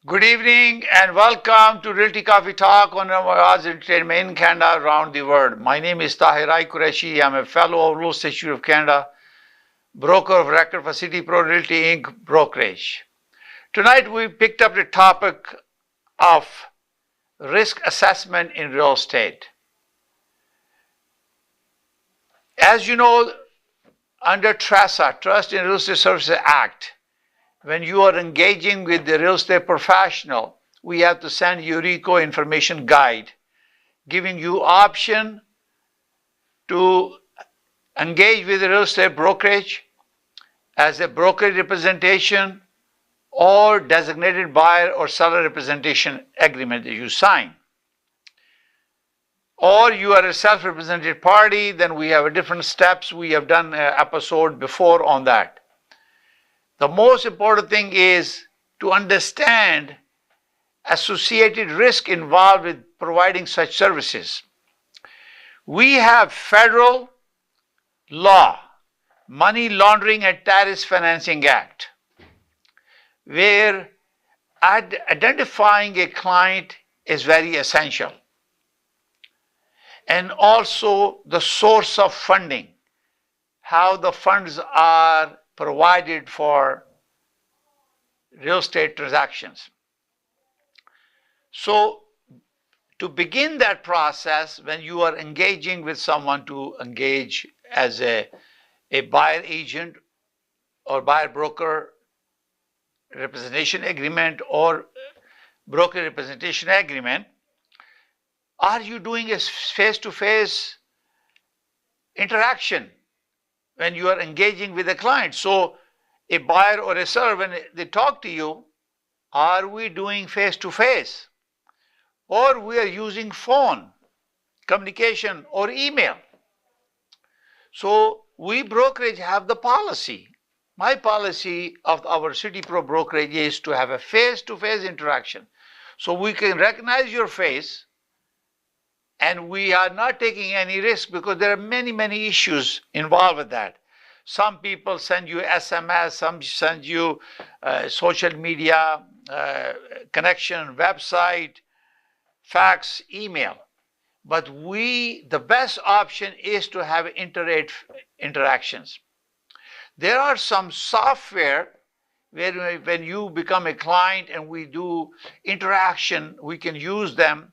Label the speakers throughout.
Speaker 1: Good evening and welcome to Realty Coffee Talk on Awaz Entertainment in Canada around the world. My name is Tahir Qureshi. I'm a fellow of Real Estate Institute of Canada, broker of record for City Pro Realty Inc. brokerage. Tonight we picked up the topic of risk assessment in real estate. As you know, under TRESA, Trust in Real Estate Services Act, when you are engaging with the real estate professional, we have to send you RECO information guide, giving you option to engage with the real estate brokerage as a brokerage representation or designated buyer or seller representation agreement that you sign. Or you are a self-represented party, then we have different steps. We have done an episode before on that. The most important thing is to understand associated risk involved with providing such services. We have federal law, Money Laundering and Terrorist Financing Act, where identifying a client is very essential. And also the source of funding, how the funds are provided for real estate transactions. So to begin that process, when you are engaging with someone to engage as a buyer agent or buyer broker representation agreement or broker representation agreement, are you doing a face-to-face interaction when you are engaging with a client? So a buyer or a seller, when they talk to you, are we doing face-to-face? Or we are using phone communication or email? So we brokerage have the policy. My policy of our City Pro brokerage is to have a face-to-face interaction. So we can recognize your face and we are not taking any risk because there are many issues involved with that. Some people send you SMS, some send you social media connection, website, fax, email. But the best option is to have interactions. There are some software where when you become a client and we do interaction, we can use them.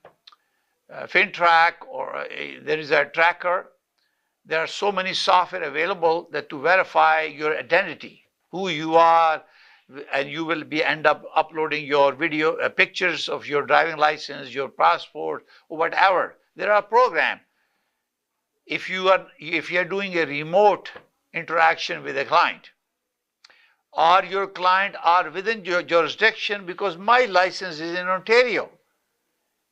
Speaker 1: FinTrack or there is a tracker. There are so many software available that to verify your identity, who you are, and you will end up uploading your video, pictures of your driving license, your passport, or whatever. There are programs. If you are doing a remote interaction with a client, or your client are within your jurisdiction, because my license is in Ontario.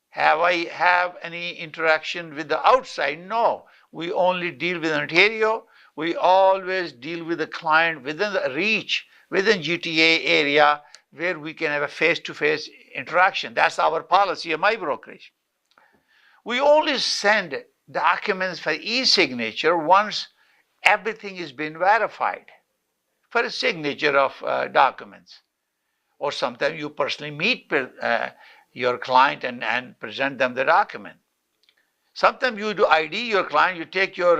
Speaker 1: Have I have any interaction with the outside? No. We only deal with Ontario. We always deal with the client within the reach, within GTA area, where we can have a face-to-face interaction. That's our policy of my brokerage. We only send documents for e-signature once everything has been verified for a signature of documents. Or sometimes you personally meet your client and present them the document. Sometimes you do ID your client, you take your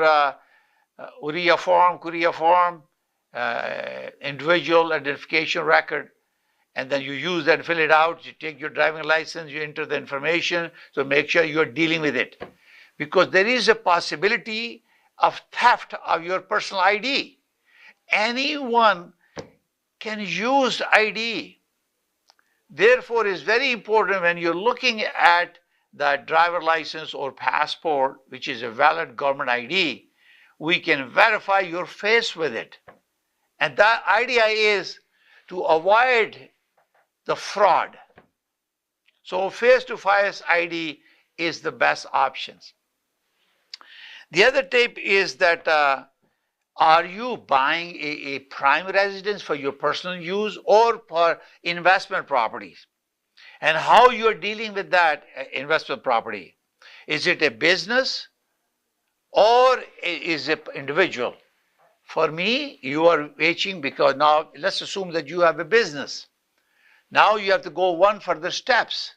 Speaker 1: CREA form, individual identification record, and then you use that, fill it out, you take your driving license, you enter the information, so make sure you're dealing with it. Because there is a possibility of theft of your personal ID. Anyone can use ID. Therefore, it's very important when you're looking at the driver license or passport, which is a valid government ID, we can verify your face with it. And the idea is to avoid the fraud. So face-to-face ID is the best options. The other tip is that Are you buying a prime residence for your personal use or for investment properties? And how you're dealing with that investment property? Is it a business or is it individual? For me, you are waiting because now let's assume that you have a business. Now you have to go one further steps.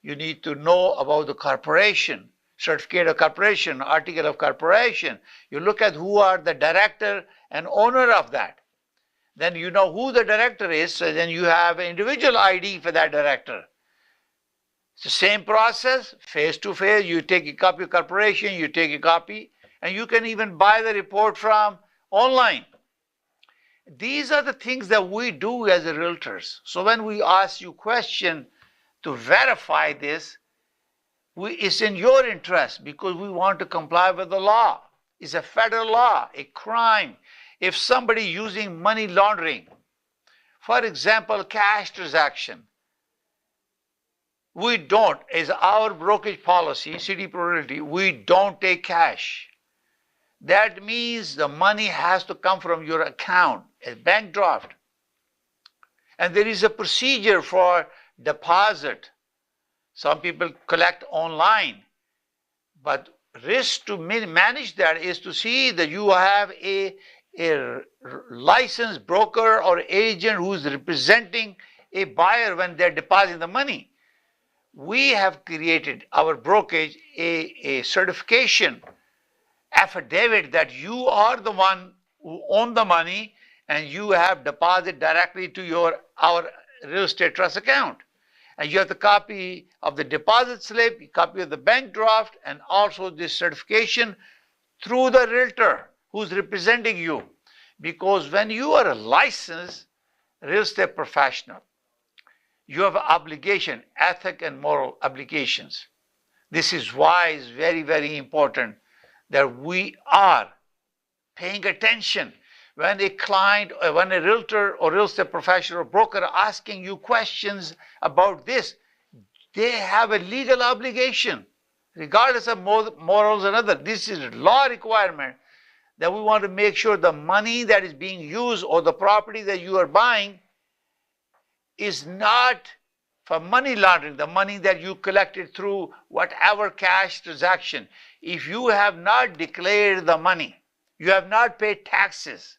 Speaker 1: You need to know about the corporation, certificate of corporation, article of corporation. You look at who are the director and owner of that. Then you know who the director is, so then you have an individual ID for that director. It's the same process, face to face. You take a copy of corporation, you take a copy, and you can even buy the report from online. These are the things that we do as realtors. So when we ask you question to verify this, it's in your interest because we want to comply with the law. It's a federal law, a crime. If somebody using money laundering, for example, cash transaction, we don't, as our brokerage policy, City Pro Realty, we don't take cash. That means the money has to come from your account, a bank draft. And there is a procedure for deposit. Some people collect online, but risk to manage that is to see that you have a licensed broker or agent who's representing a buyer when they're depositing the money. We have created our brokerage a certification affidavit that you are the one who own the money and you have deposited directly to our real estate trust account. And you have the copy of the deposit slip, a copy of the bank draft, and also this certification through the realtor who's representing you. Because when you are a licensed real estate professional, you have an obligation, ethic and moral obligations. This is why it's very, very important that we are paying attention. When a client, when a realtor or real estate professional or broker are asking you questions about this, they have a legal obligation, regardless of morals and other. This is a law requirement that we want to make sure the money that is being used or the property that you are buying is not for money laundering, the money that you collected through whatever cash transaction. If you have not declared the money, you have not paid taxes,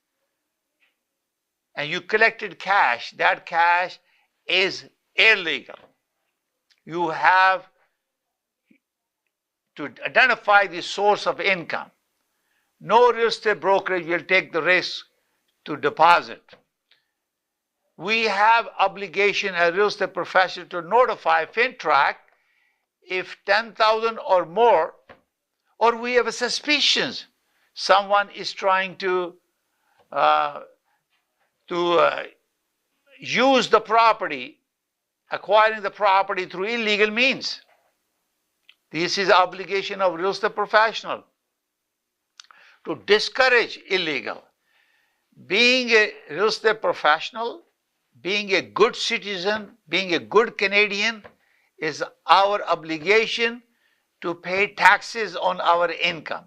Speaker 1: and you collected cash, that cash is illegal. You have to identify the source of income. No real estate brokerage will take the risk to deposit. We have obligation as real estate professional to notify FinTrack if 10,000 or more, or we have a suspicion someone is trying to use the property, acquiring the property through illegal means. This is obligation of real estate professional to discourage illegal. Being a real estate professional, being a good citizen, being a good Canadian is our obligation to pay taxes on our income.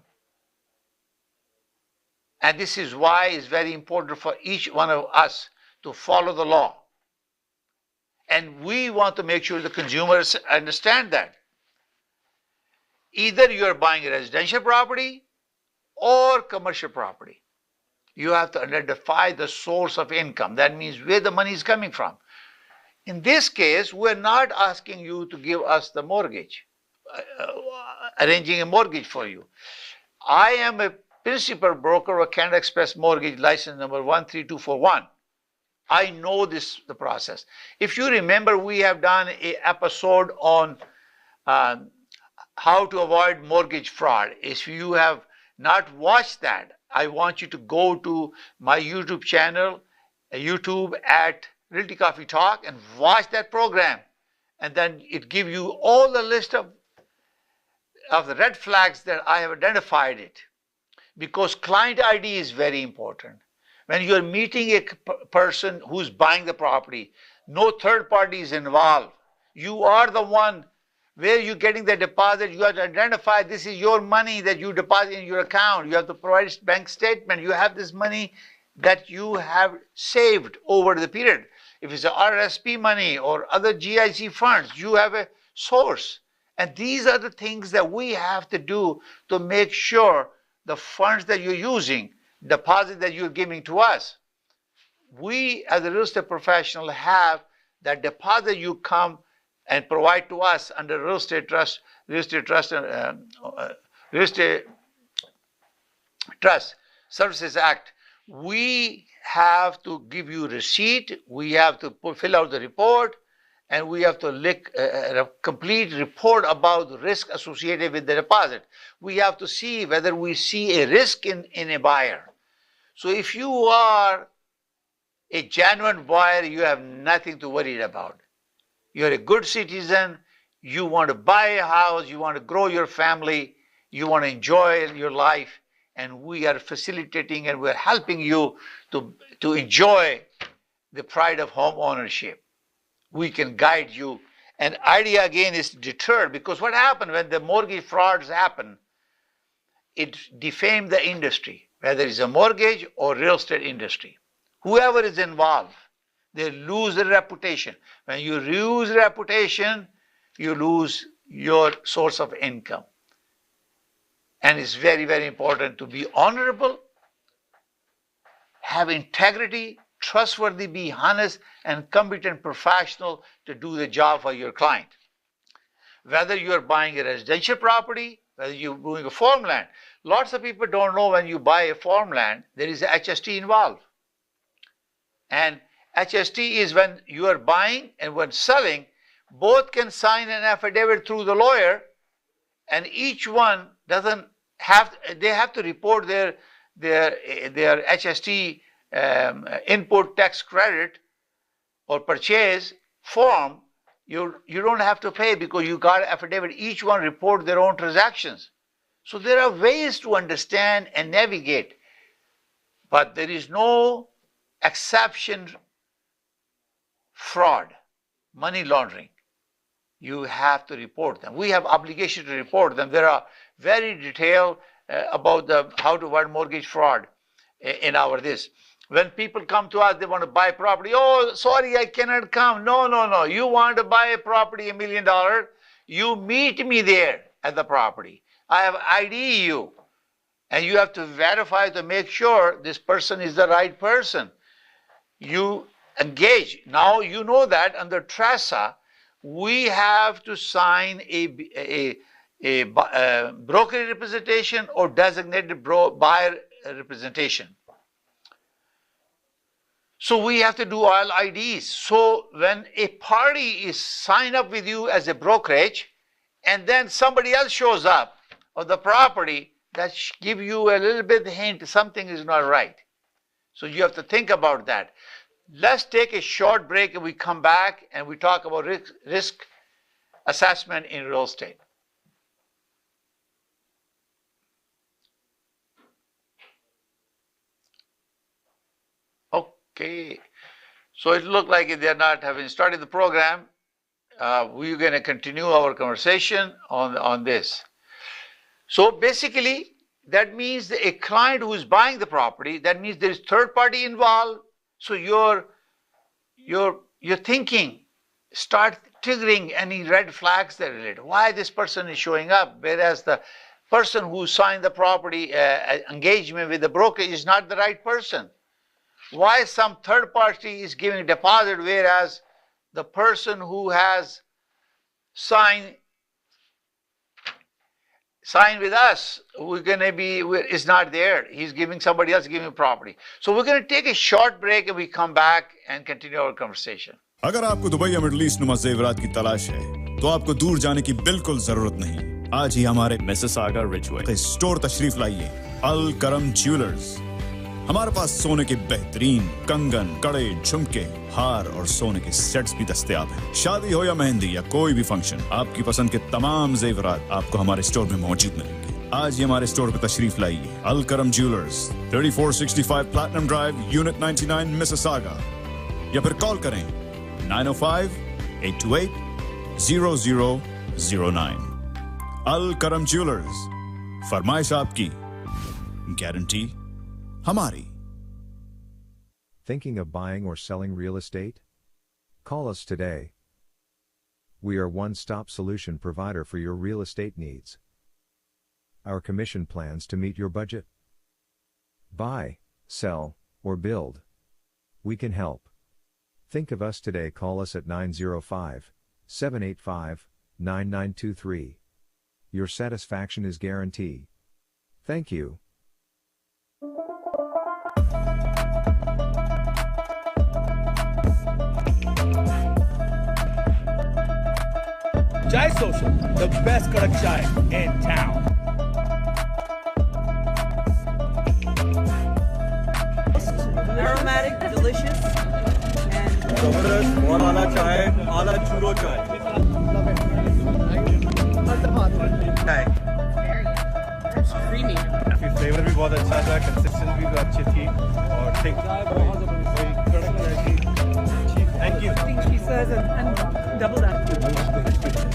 Speaker 1: And this is why it's very important for each one of us to follow the law. And we want to make sure the consumers understand that. Either you are buying a residential property or commercial property. You have to identify the source of income. That means where the money is coming from. In this case, we're not asking you to give us the mortgage, arranging a mortgage for you. I am a principal broker of Canada Express Mortgage license number 13241. I know the process. If you remember, we have done an episode on how to avoid mortgage fraud. If you have not watched that, I want you to go to my YouTube channel, YouTube at Realty Coffee Talk, and watch that program. And then it gives you all the list of the red flags that I have identified it. Because client ID is very important. When you are meeting a person who's buying the property, no third party is involved. You are the one Where you're getting the deposit, you have to identify this is your money that you deposit in your account. You have to provide a bank statement. You have this money that you have saved over the period. If it's a RSP money or other GIC funds, you have a source. And these are the things that we have to do to make sure the funds that you're using, deposit that you're giving to us, we as a real estate professional have that deposit you come and provide to us under Real Estate Trust Services Act. We have to give you receipt, we have to fill out the report, and we have to a complete report about the risk associated with the deposit. We have to see whether we see a risk in a buyer. So if you are a genuine buyer, you have nothing to worry about. You're a good citizen, you want to buy a house, you want to grow your family, you want to enjoy your life, and we are facilitating and we're helping you to enjoy the pride of home ownership. We can guide you. And idea again is to deter, because what happened when the mortgage frauds happen, it defamed the industry, whether it's a mortgage or real estate industry. Whoever is involved, they lose their reputation. When you lose reputation, you lose your source of income. And it's very, very important to be honorable, have integrity, trustworthy, be honest, and competent professional to do the job for your client. Whether you're buying a residential property, whether you're doing a farmland. Lots of people don't know when you buy a farmland, there is a HST involved. And HST is when you are buying and when selling, both can sign an affidavit through the lawyer, and each one doesn't have, they have to report their HST input tax credit or purchase form. You don't have to pay because you got affidavit. Each one report their own transactions. So there are ways to understand and navigate, but there is no exception. Fraud, money laundering, you have to report them. We have obligation to report them. There are very detailed about how to avoid mortgage fraud in our this. When people come to us, they want to buy property. Oh, sorry, I cannot come. No. You want to buy a property, $1 million. You meet me there at the property. I have ID you. And you have to verify to make sure this person is the right person. You engage. Now you know that under TRESA, we have to sign a broker representation or designated buyer representation. So we have to do all IDs. So when a party is signed up with you as a brokerage, and then somebody else shows up on the property, that give you a little bit hint something is not right. So you have to think about that. Let's take a short break and we come back and we talk about risk assessment in real estate. Okay, so it looked like they're not having started the program. We're going to continue our conversation on this. So basically, that means that a client who is buying the property, that means there is third party involved. So your thinking start triggering any red flags that relate. Why this person is showing up, whereas the person who signed the property engagement with the broker is not the right person. Why some third party is giving deposit, whereas the person who has signed with us, is not there. He's giving somebody else giving property. So we're going to take a short break and we come back and continue our conversation.
Speaker 2: अगर आपको Dubai या middle east नुमा ज़ेवरात की तलाश है, तो आपको दूर जाने की बिल्कुल जरूरत नहीं। आज ही हमारे मिसिसागा रिचवे स्टोर तशरीफ लाइए। अल करम ज्वेलर्स। हमारे पास सोने के बेहतरीन कंगन, कड़े, झुमके, हार और सोने के सेट्स भी दस्तयाब हैं। शादी हो या मेहंदी या कोई भी फंक्शन, आपकी पसंद के तमाम जेवरात आपको हमारे स्टोर में मौजूद मिलेंगे। आज ही हमारे स्टोर पर तशरीफ लाइए। अल करम jewellers, 3465 platinum drive, unit 99, Mississauga, या फिर कॉल करें 905-828-0000। 032-888-905-09. Al Karam Jewelers. फरमाइश आपकी, गारंटी हमारी.
Speaker 3: Thinking of buying or selling real estate? Call us today. We are one-stop solution provider for your real estate needs. Our commission plans to meet your budget. Buy, sell, or build. We can help. Think of us today. Call us at 905-785-9923. Your satisfaction is guaranteed. Thank you.
Speaker 4: Chai Social, the best karak chai in town.
Speaker 5: Aromatic, delicious, and
Speaker 4: Zabardast, bahut ala chai, ala churro chai. Chai.
Speaker 5: it's creamy.
Speaker 4: Flavor भी बहुत अच्छा था, consistency भी अच्छी थी और thick. Thank you.
Speaker 5: 15 pieces and double that.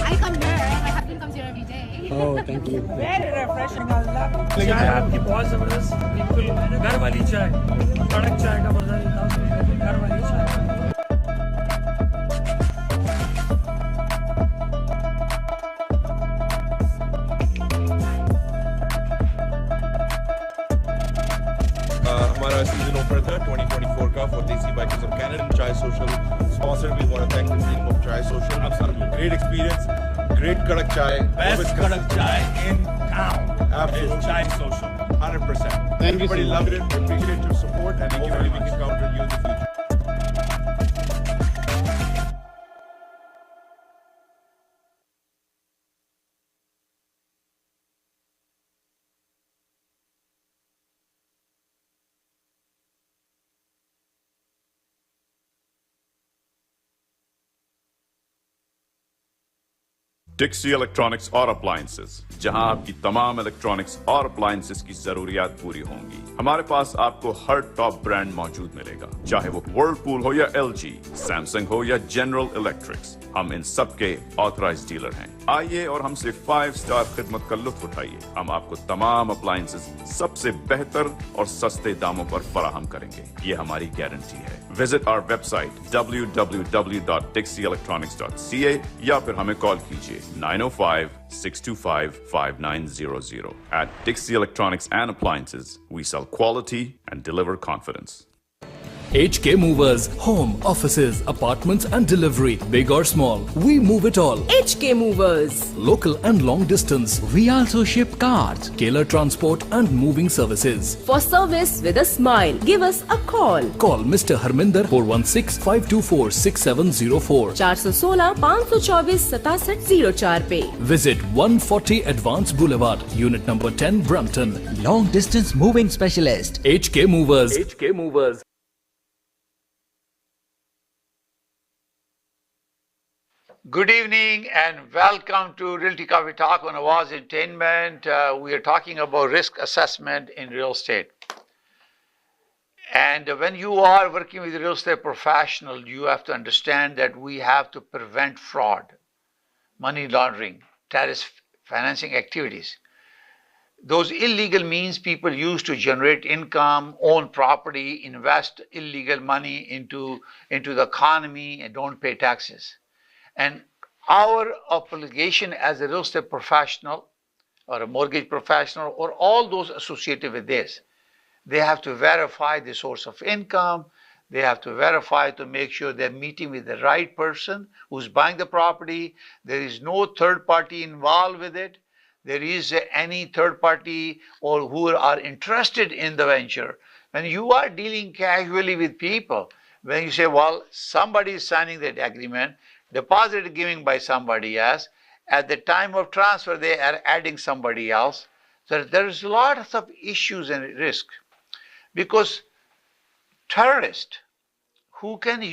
Speaker 6: I come here. My husband comes here every day.
Speaker 7: Oh, thank you.
Speaker 5: Very refreshing. I love it.
Speaker 7: चाय आपकी बहुत जबरदस्त, बिल्कुल घर वाली चाय, कड़क चाय का मजा लेता हूँ, घर वाली चाय.
Speaker 8: हमारा सीजन ऑफर था 2024 का for देसी bikers of Canada. Chai Social sponsor. We want to thank the team of Chai Social. Great experience, great karak chai.
Speaker 4: Best karak chai in town.
Speaker 8: Absolutely.
Speaker 4: Is Chai Social.
Speaker 8: 100%.
Speaker 7: Thank you
Speaker 8: Everybody
Speaker 7: so
Speaker 8: loved it. We appreciate your support and hopefully we can count on you in the future.
Speaker 2: Dixy electronics और appliances, जहां आपकी तमाम electronics और appliances की जरूरियात पूरी होंगी. हमारे पास आपको हर टॉप ब्रांड मौजूद मिलेगा, चाहे वो वर्लपूल हो या एलजी, सैमसंग हो या जनरल इलेक्ट्रिक्स. हम इन सब के ऑथराइज्ड डीलर हैं. आइए और हमसे 5 स्टार खिदमत का लुत्फ उठाइए. हम आपको तमाम अप्लायंसेस सबसे बेहतर और सस्ते दामों पर फराहम करेंगे. ये हमारी गारंटी है. विजिट आवर वेबसाइट www.dixieelectronics.ca या फिर हमें कॉल कीजिए 905-625-5900. At Dixie Electronics and Appliances, we sell quality and deliver confidence.
Speaker 9: HK Movers, home, offices, apartments and delivery, big or small, we move it all.
Speaker 5: HK Movers.
Speaker 9: Local and long distance, we also ship cars, Keller transport and moving services.
Speaker 5: For service with a smile, give us a call.
Speaker 9: Call Mr. Harminder 416-524-6704.
Speaker 5: 416-524-6704 पे.
Speaker 9: Visit 140 Advance Boulevard, Unit number 10, Brampton.
Speaker 7: Long distance moving specialist.
Speaker 9: HK Movers. HK Movers.
Speaker 1: Good evening and welcome to Realty Coffee Talk on Awaz Entertainment. We are talking about risk assessment in real estate. And when you are working with a real estate professional, you have to understand that we have to prevent fraud, money laundering, terrorist financing activities. Those illegal means people use to generate income, own property, invest illegal money into the economy and don't pay taxes. And our obligation as a real estate professional or a mortgage professional or all those associated with this, they have to verify the source of income. They have to verify to make sure they're meeting with the right person who's buying the property. There is no third party involved with it. There is any third party or who are interested in the venture. When you are dealing casually with people, when you say, well, somebody is signing that agreement, deposit giving by somebody else, at the time of transfer they are adding somebody else. So there is lots of issues and risk because terrorists who can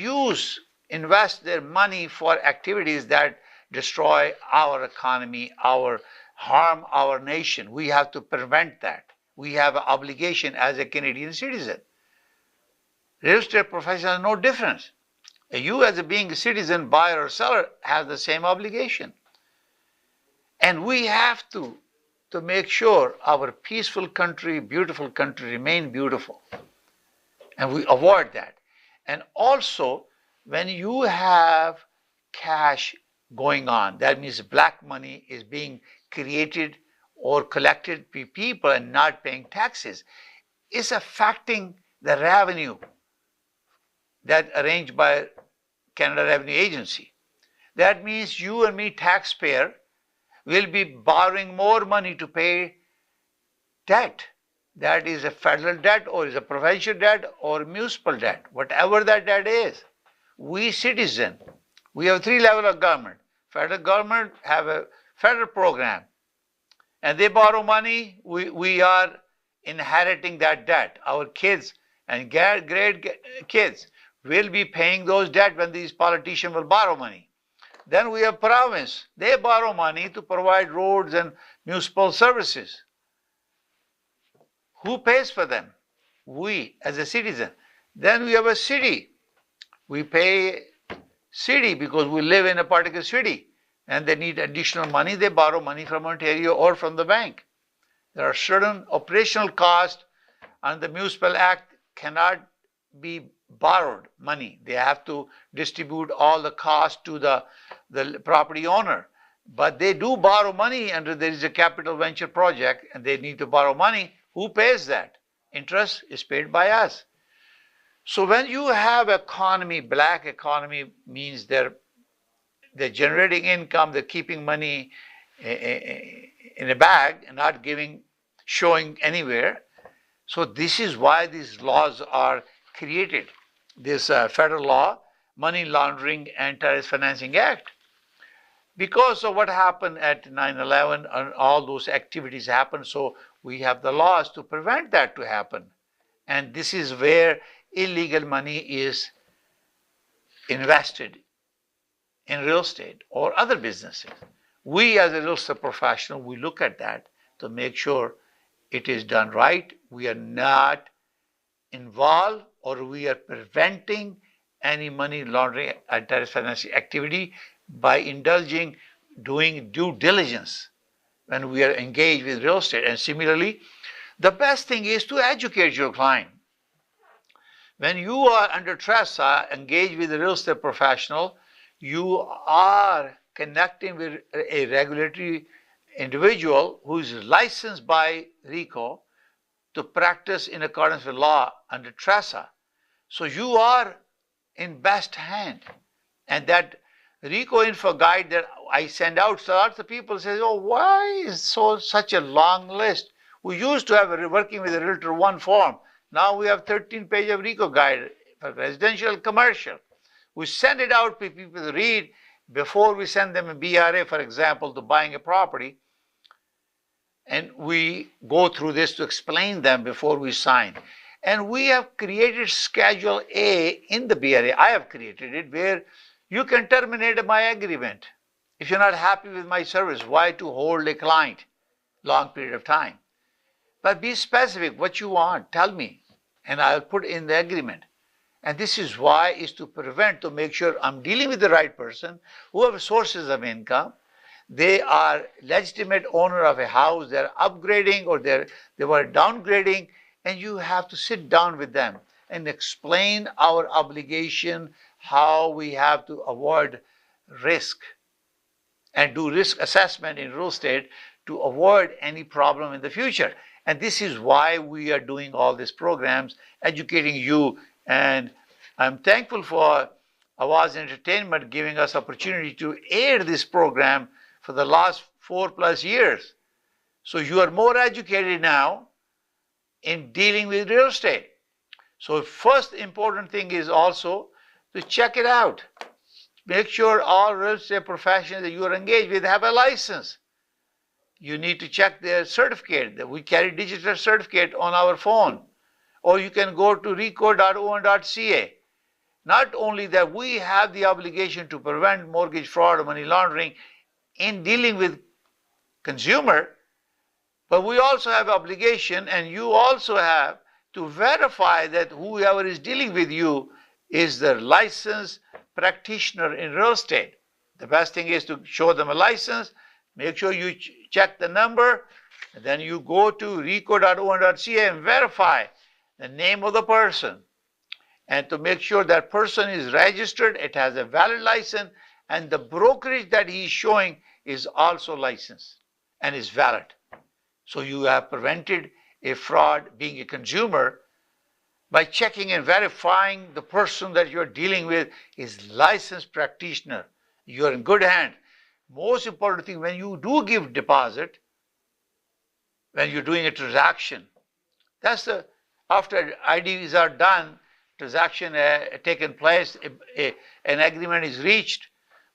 Speaker 1: invest their money for activities that destroy our economy, harm our nation. We have to prevent that. We have an obligation as a Canadian citizen. Real estate professionals no difference. You as being a citizen, buyer or seller, have the same obligation. And we have to make sure our peaceful country, beautiful country remain beautiful. And we avoid that. And also, when you have cash going on, that means black money is being created or collected by people and not paying taxes, it's affecting the revenue that arranged by Canada Revenue Agency. That means you and me, taxpayer, will be borrowing more money to pay debt. That is a federal debt or is a provincial debt or municipal debt, whatever that debt is. We citizen, we have 3 levels of government. Federal government have a federal program and they borrow money, we are inheriting that debt. Our kids and great kids will be paying those debt when these politicians will borrow money. Then we have province. They borrow money to provide roads and municipal services. Who pays for them? We as a citizen. Then we have a city. We pay city because we live in a particular city and they need additional money. They borrow money from Ontario or from the bank. There are certain operational costs and the Municipal Act cannot be borrowed money. They have to distribute all the costs to the property owner. But they do borrow money under there is a capital venture project and they need to borrow money. Who pays that? Interest is paid by us. So when you have economy, black economy means they're generating income, they're keeping money in a bag and not showing anywhere. So this is why these laws are created. This federal law, Money Laundering and Terrorist Financing Act. Because of what happened at 9/11 and all those activities happened, so we have the laws to prevent that to happen. And this is where illegal money is invested in real estate or other businesses. We as a real estate professional, we look at that to make sure it is done right. We are not involved or we are preventing any money laundering and terrorist financing activity by doing due diligence when we are engaged with real estate. And similarly, the best thing is to educate your client. When you are under TRESA, engaged with a real estate professional, you are connecting with a regulatory individual who is licensed by RICO to practice in accordance with law under TRESA. So you are in best hand. And that RICO info guide that I send out, so lots of people say, oh, why is such a long list? We used to have working with a Realtor 1 form. Now we have 13 pages of RICO guide for residential, commercial. We send it out for people to read before we send them a BRA, for example, to buying a property. And we go through this to explain them before we sign. And we have created Schedule A in the BRA. I have created it where you can terminate my agreement. If you're not happy with my service, why to hold a client long period of time? But be specific what you want, tell me, and I'll put in the agreement. And this is why is to prevent, to make sure I'm dealing with the right person who have sources of income. They are legitimate owner of a house, they're upgrading or they were downgrading, and you have to sit down with them and explain our obligation, how we have to avoid risk and do risk assessment in real estate to avoid any problem in the future. And this is why we are doing all these programs, educating you. And I'm thankful for Awaz Entertainment giving us opportunity to air this program for the last 4+ years. So you are more educated now in dealing with real estate. So first important thing is also to check it out. Make sure all real estate professionals that you are engaged with have a license. You need to check their certificate. That we carry digital certificate on our phone. Or you can go to reco.on.ca. Not only that, we have the obligation to prevent mortgage fraud or money laundering in dealing with consumer, but we also have obligation, and you also have to verify that whoever is dealing with you is the licensed practitioner in real estate. The best thing is to show them a license, Make sure you check the number, and then you go to reco.on.ca and verify the name of the person. And to make sure that person is registered, it has a valid license, and the brokerage that he is showing is also licensed and is valid. So you have prevented a fraud being a consumer by checking and verifying the person that you're dealing with is licensed practitioner. You're in good hand. Most important thing, when you do give deposit, when you're doing a transaction, that's the, after IDs are done, transaction taken place, an agreement is reached,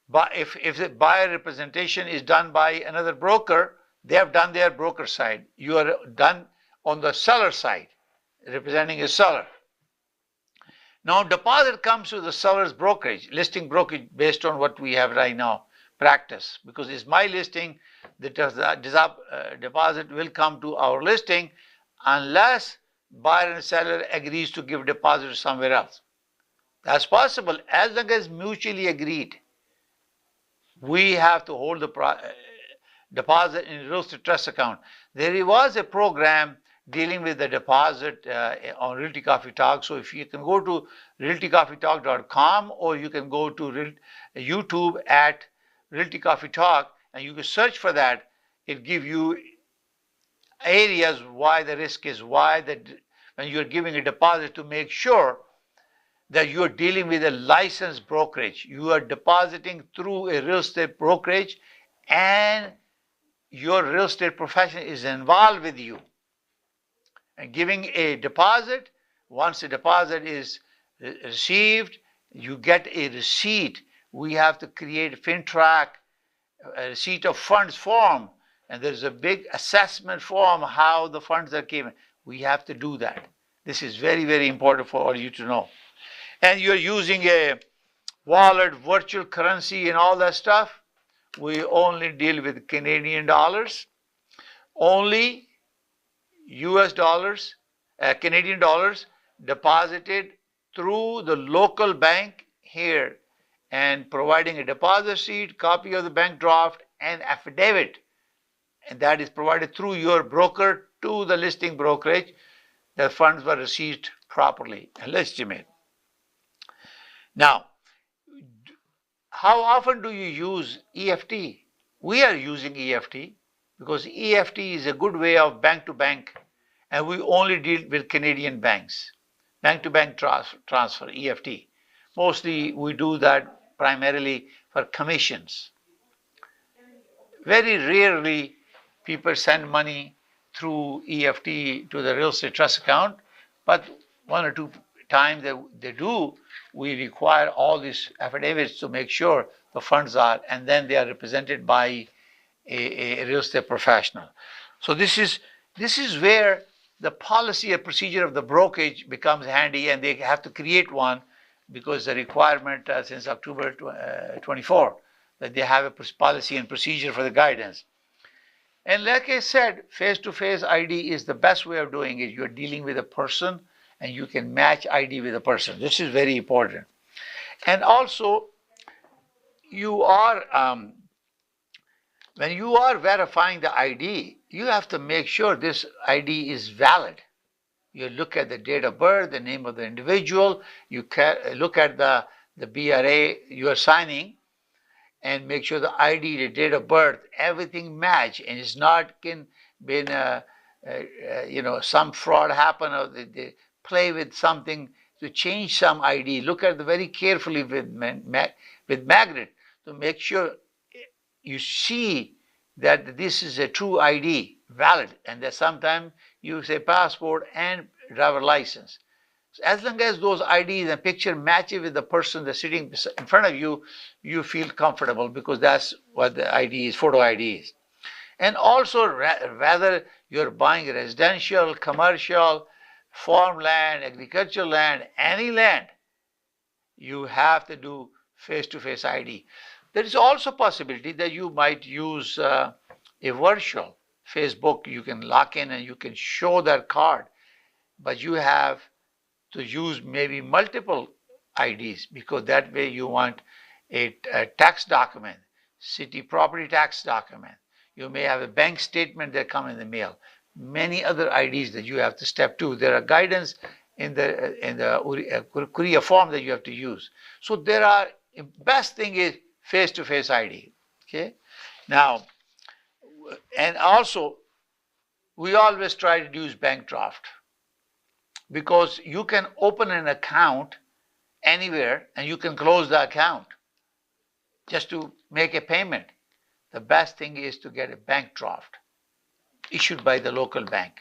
Speaker 1: but if the buyer representation is done by another broker, they have done their broker side. You are done on the seller side, representing a seller. Now deposit comes to the seller's brokerage, listing brokerage based on what we have right now, practice. Because it's my listing, the deposit will come to our listing unless buyer and seller agrees to give deposit somewhere else. That's possible as long as mutually agreed. We have to hold the deposit in real estate trust account. There was a program dealing with the deposit on Realty Coffee Talk. So if you can go to realtycoffeetalk.com, or you can go to YouTube at Realty Coffee Talk, and you can search for that. It gives you areas why the risk is, why that when you're giving a deposit, to make sure that you're dealing with a licensed brokerage. You are depositing through a real estate brokerage, and your real estate profession is involved with you. And giving a deposit, once the deposit is received, you get a receipt. We have to create a FinTrack, a receipt of funds form, and there's a big assessment form how the funds are given. We have to do that. This is very, very important for all you to know. And you're using a wallet, virtual currency, and all that stuff. We only deal with Canadian dollars, only US dollars, Canadian dollars deposited through the local bank here, and providing a deposit receipt, copy of the bank draft, and affidavit. And that is provided through your broker to the listing brokerage. The funds were received properly and legitimate. Now, how often do you use EFT? We are using EFT because EFT is a good way of bank to bank, and we only deal with Canadian banks. Bank to bank transfer, EFT. Mostly we do that primarily for commissions. Very rarely people send money through EFT to the real estate trust account, but one or two times they do, we require all these affidavits to make sure the funds are, and then they are represented by a real estate professional. So this is where the policy and procedure of the brokerage becomes handy, and they have to create one because the requirement since October 24 that they have a policy and procedure for the guidance. And like I said, face-to-face ID is the best way of doing it. You're dealing with a person, and you can match ID with a person. This is very important. And also, you are when you are verifying the ID, you have to make sure this ID is valid. You look at the date of birth, the name of the individual, you look at the BRA you are signing, and make sure the ID, the date of birth, everything match, and it's not been some fraud happen, or they play with something to change some ID. Look at it very carefully with magnet to make sure you see that this is a true ID, valid, and that sometimes you say passport and driver license. So as long as those IDs and picture matches with the person that's sitting in front of you, you feel comfortable because that's what the ID is, photo ID is. And also, whether you're buying residential, commercial, farmland, agricultural land, any land, you have to do face-to-face ID. There is also a possibility that you might use a virtual Facebook. You can lock in and you can show that card, but you have to use maybe multiple IDs because that way you want a tax document, city property tax document. You may have a bank statement that come in the mail. Many other IDs that you have to step to. There are guidance in the CREA form that you have to use. So there are, best thing is face-to-face ID. Okay. Now, and also, we always try to use bank draft because you can open an account anywhere and you can close the account just to make a payment. The best thing is to get a bank draft issued by the local bank.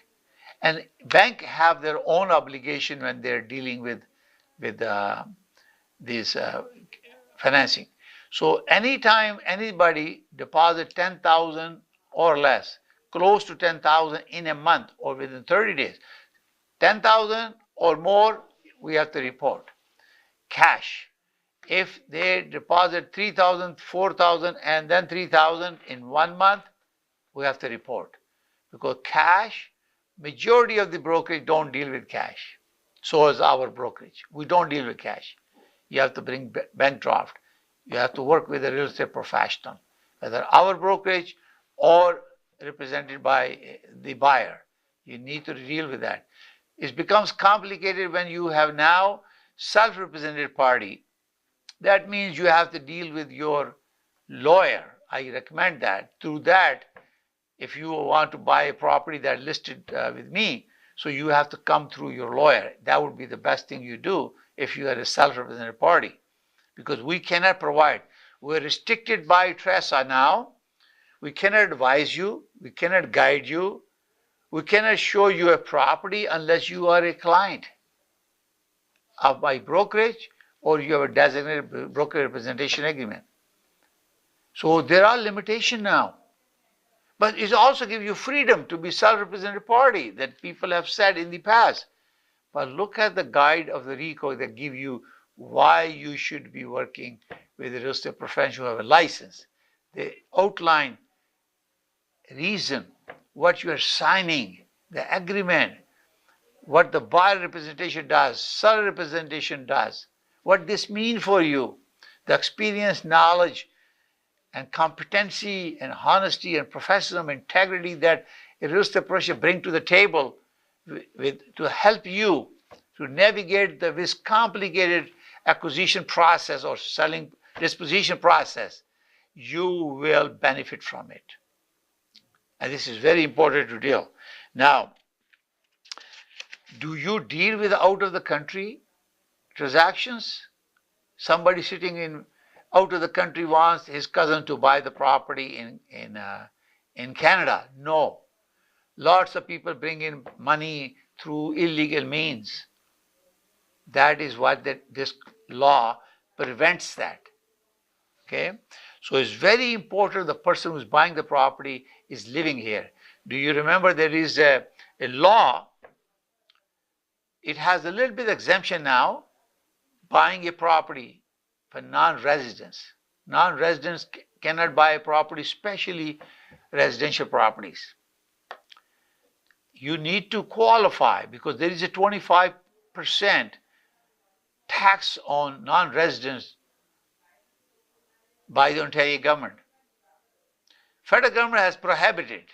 Speaker 1: And bank have their own obligation when they're dealing with this financing. So anytime anybody deposit 10,000 or less, close to 10,000 in a month or within 30 days, 10,000 or more, we have to report. Cash. If they deposit 3,000, 4,000, and then 3,000 in 1 month, we have to report. Because cash, majority of the brokerage don't deal with cash. So is our brokerage. We don't deal with cash. You have to bring bank draft. You have to work with a real estate professional, whether our brokerage or represented by the buyer. You need to deal with that. It becomes complicated when you have now self-represented party. That means you have to deal with your lawyer. I recommend that. Through that, if you want to buy a property that's listed with me, so you have to come through your lawyer. That would be the best thing you do if you are a self-represented party, because we cannot provide. We're restricted by TREA now. We cannot advise you. We cannot guide you. We cannot show you a property unless you are a client of my brokerage or you have a designated broker representation agreement. So there are limitations now. But it also gives you freedom to be self-represented party that people have said in the past. But look at the guide of the RECO that give you why you should be working with a real estate professional who have a license. They outline reason, what you are signing, the agreement, what the buyer representation does, seller representation does, what this means for you, the experience, knowledge, and competency and honesty and professionalism, integrity that a real estate professional bring to the table to help you to navigate this complicated acquisition process or selling disposition process, you will benefit from it. And this is very important to deal. Now, do you deal with out of the country transactions? Somebody sitting in out of the country wants his cousin to buy the property in Canada. No. Lots of people bring in money through illegal means. That is what this law prevents that. Okay? So it's very important the person who's buying the property is living here. Do you remember there is a law? It has a little bit of exemption now, buying a property for non-residents. Non-residents cannot buy a property, especially residential properties. You need to qualify because there is a 25% tax on non-residents by the Ontario government. Federal government has prohibited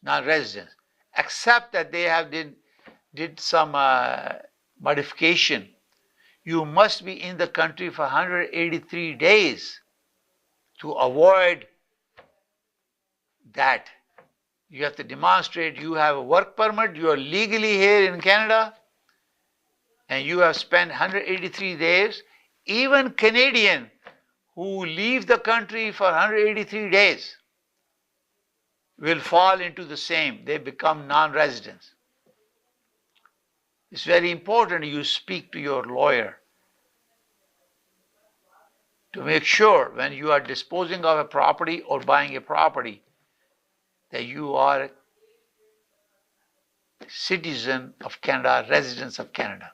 Speaker 1: non-residents, except that they have did some modification. You must be in the country for 183 days to avoid that. You have to demonstrate you have a work permit, you are legally here in Canada, and you have spent 183 days. Even Canadian who leave the country for 183 days will fall into the same. They become non-residents. It's very important you speak to your lawyer to make sure when you are disposing of a property or buying a property that you are a citizen of Canada, residents of Canada.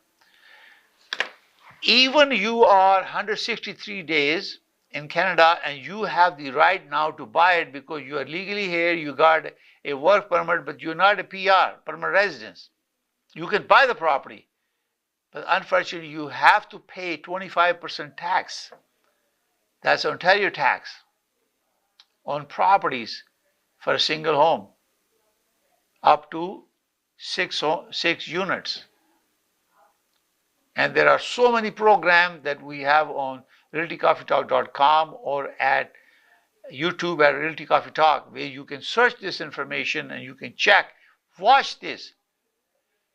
Speaker 1: Even you are 163 days in Canada and you have the right now to buy it because you are legally here, you got a work permit, but you're not a PR, permanent residence. You can buy the property, but unfortunately you have to pay 25% tax. That's Ontario tax on properties for a single home, up to six units. And there are so many programs that we have on realtycoffeetalk.com or at YouTube at Realty Coffee Talk, where you can search this information and you can check. Watch this.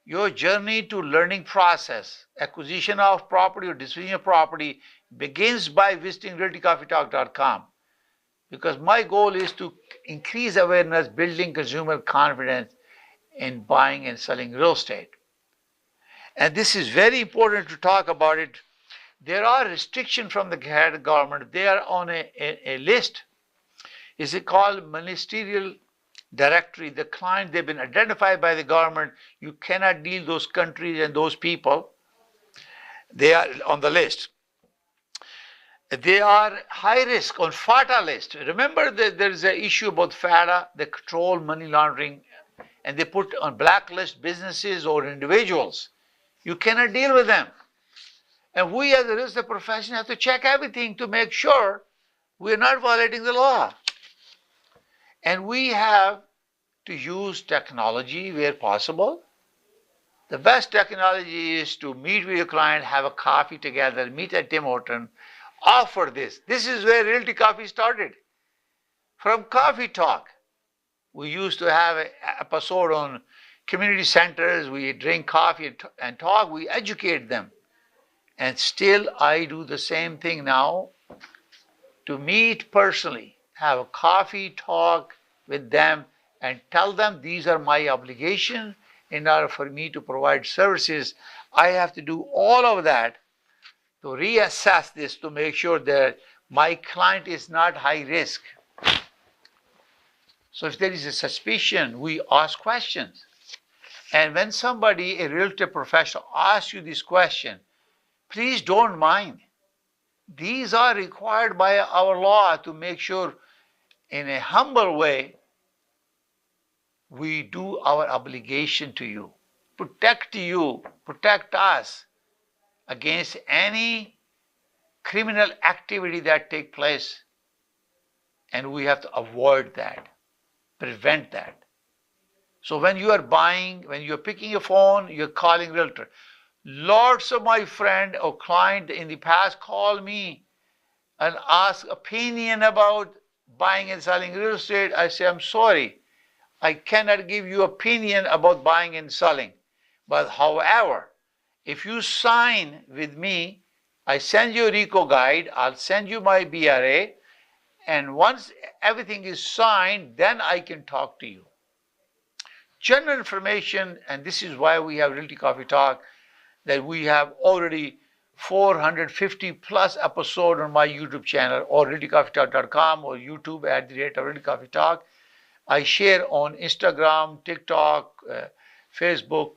Speaker 1: Your journey to learning process, acquisition of property or disposition of property, begins by visiting realtycoffeetalk.com, because my goal is to increase awareness, building consumer confidence in buying and selling real estate. And this is very important to talk about it. There are restrictions from the government. They are on a list. Is it called ministerial directory? The client, they've been identified by the government. You cannot deal those countries and those people. They are on the list. They are high risk on FATA list. Remember that there is an issue about FATA, they control money laundering, and they put on blacklist businesses or individuals. You cannot deal with them. And we as a real estate profession have to check everything to make sure we are not violating the law. And we have to use technology where possible. The best technology is to meet with your client, have a coffee together, meet at Tim Horton, offer this. This is where Realty Coffee started. From Coffee Talk, we used to have an episode on community centers. We drink coffee and talk. We educate them. And still, I do the same thing now, to meet personally, have a coffee talk with them, and tell them these are my obligations. In order for me to provide services, I have to do all of that to reassess this to make sure that my client is not high risk. So if there is a suspicion, we ask questions. And when somebody, a real estate professional, asks you this question, please don't mind. These are required by our law to make sure, in a humble way, we do our obligation to you, protect us against any criminal activity that take place. And we have to avoid that, prevent that. So when you are buying, when you're picking a phone, you're calling realtor. Lots of my friend or client in the past call me and ask opinion about buying and selling real estate. I say, I'm sorry, I cannot give you opinion about buying and selling. But however, if you sign with me, I send you a RICO guide, I'll send you my BRA, and once everything is signed, then I can talk to you. General information, and this is why we have Realty Coffee Talk, that we have already 450 plus episodes on my YouTube channel or realtycoffeetalk.com or YouTube at the rate of Realty Coffee Talk. I share on Instagram, TikTok, Facebook,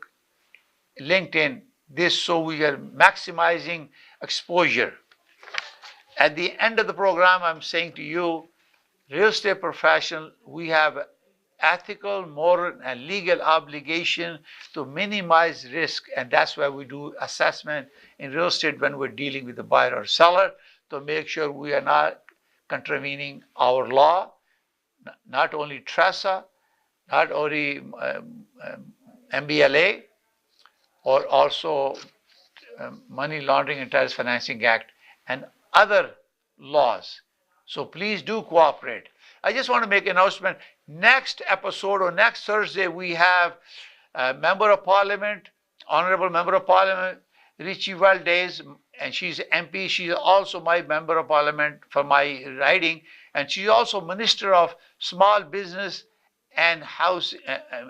Speaker 1: LinkedIn, this, so we are maximizing exposure. At the end of the program, I'm saying to you, real estate professional, we have ethical, moral, and legal obligation to minimize risk, and that's why we do assessment in real estate when we're dealing with the buyer or seller, to make sure we are not contravening our law, not only TRESA, not only MBLA, or also Money Laundering and Terrorist Financing Act and other laws. So please do cooperate. I just want to make an announcement. Next episode or next Thursday, we have a Member of Parliament, Honorable Member of Parliament, Richie Valdez, and she's MP. She's also my Member of Parliament for my riding, and she's also Minister of Small Business and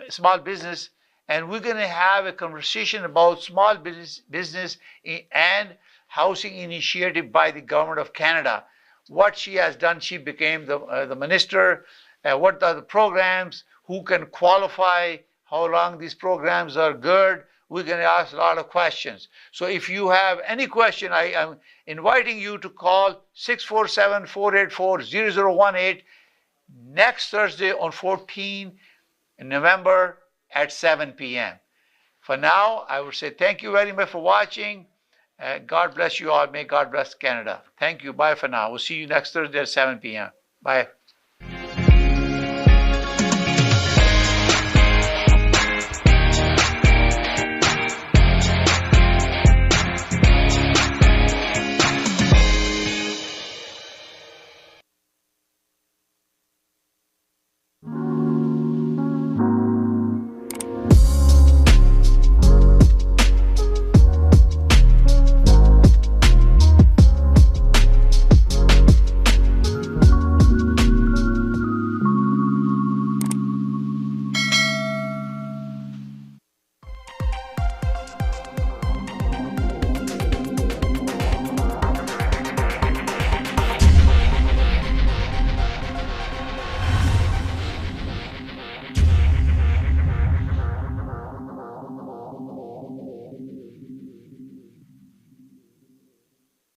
Speaker 1: Small Business. And we're going to have a conversation about small business and housing initiative by the government of Canada. What she has done, she became the minister. What are the programs? Who can qualify? How long these programs are good? We're going to ask a lot of questions. So if you have any question, I am inviting you to call 647-484-0018 next Thursday on 14 November at 7 p.m. For now, I would say thank you very much for watching. God bless you all. May God bless Canada. Thank you. Bye for now. We'll see you next Thursday at 7 p.m. Bye.